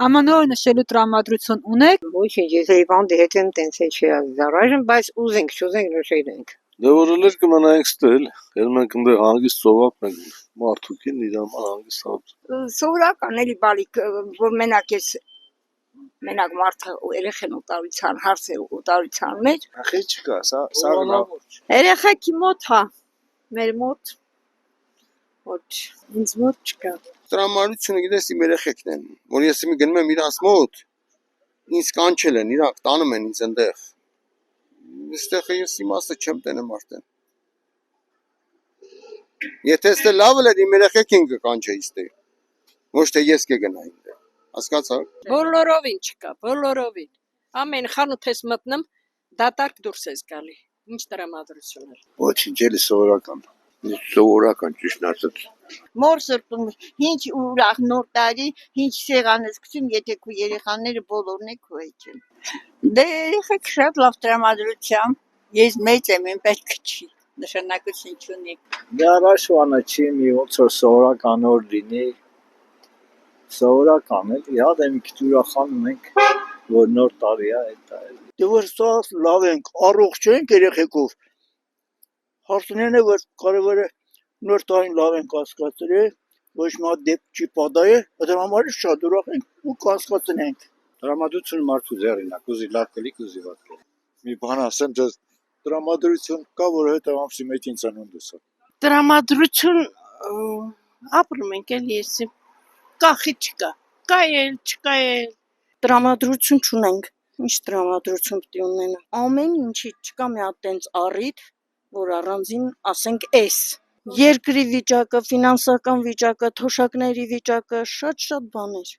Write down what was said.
Ամանորը նշելու տրամադրություն ունեք։ Ոչինչ, ես Հիվանդի հետ եմ տենց է չի ազդարաժն, բայց ուզենք, չուզենք նշենք։ Դե որ լեր կմնայինք ստել, էլ մենք ընդ հանգիստ սովապ ենք մարդուկին իր համար հանգիստ հաց։ Սովորական էլի բալիկ, որ մենակ ես մենակ մարդը երեխեն ուտարության հարցը ուտարության մեջ։ Ախի չկա, սա լավ։ Երեխեքի մոտ հա, մեր մոտ ոչ, ինձ մոտ չկա։ Տրամադրությունը գիտես իմ երեխեքն են, որ ես մի գնում եմ իրանց մոտ, ինձ կանչել են, իրանք տանում են ինձ այնտեղ։ Այստեղ ես իմաստը չեմ տենեմ արդեն։ Եթե ստե լավ էր իմ երեխեքին կկանչեի ստե։ Ոչ թե ես կգնայի այնտեղ։ Հասկացա՞ք։ Բոլորովին չկա, բոլորովին։ Ամեն խանութ ես մտնում, դատարկ դուրս ես գալի։ Ինչ տրամադրություն է։ Ոչինչ էլի սովորական։ Սովորական ճիշտ ասած։ Մորսրտում, ինչ ուրախ նոր տարի, ինչ սեղան ես գցում, եթե քո երեխաները բոլորն է քո հետ են։ Դե երեխեք շատ լավ տրամադրությամբ, ես մեծ եմ, իմ պետք չի, նշանակություն չունի։ Դե առաջվանը չի մի ոնց որ սովորական օր լինի, սովորական էլի, հա դե մի քիչ ուրախանում ենք, որ նոր տարի է, այդ է։ Դե որ սա լավ ենք, առողջ ենք երեխեքով։ Հարցնեն է որ կարևորը նոր տարին լավ ենք հասկացրել, ոչ մի դեպք չի պատահել, դրա համար շատ ուրախ ենք ու կհասկացնենք։ Տրամադրությունը մարդու ձեռին է, կուզի լավ կլի, կուզի վատ կլի։ Մի բան ասեմ, դες տրամադրություն կա, որովհետև ամսի մեջ ինձ անունդս է։ Տրամադրություն ապրում ենք էլ ես կախի չկա, կա էլ, չկա էլ։ Տրամադրություն չունենք, ինչ տրամադրություն պիտի ունենա։ Ամեն ինչի չկա մի հատ տենց առիթ, որ առանձին ասենք էս։ Երկրի վիճակը, ֆինանսական վիճակը, թոշակների վիճակը, շատ բաներ։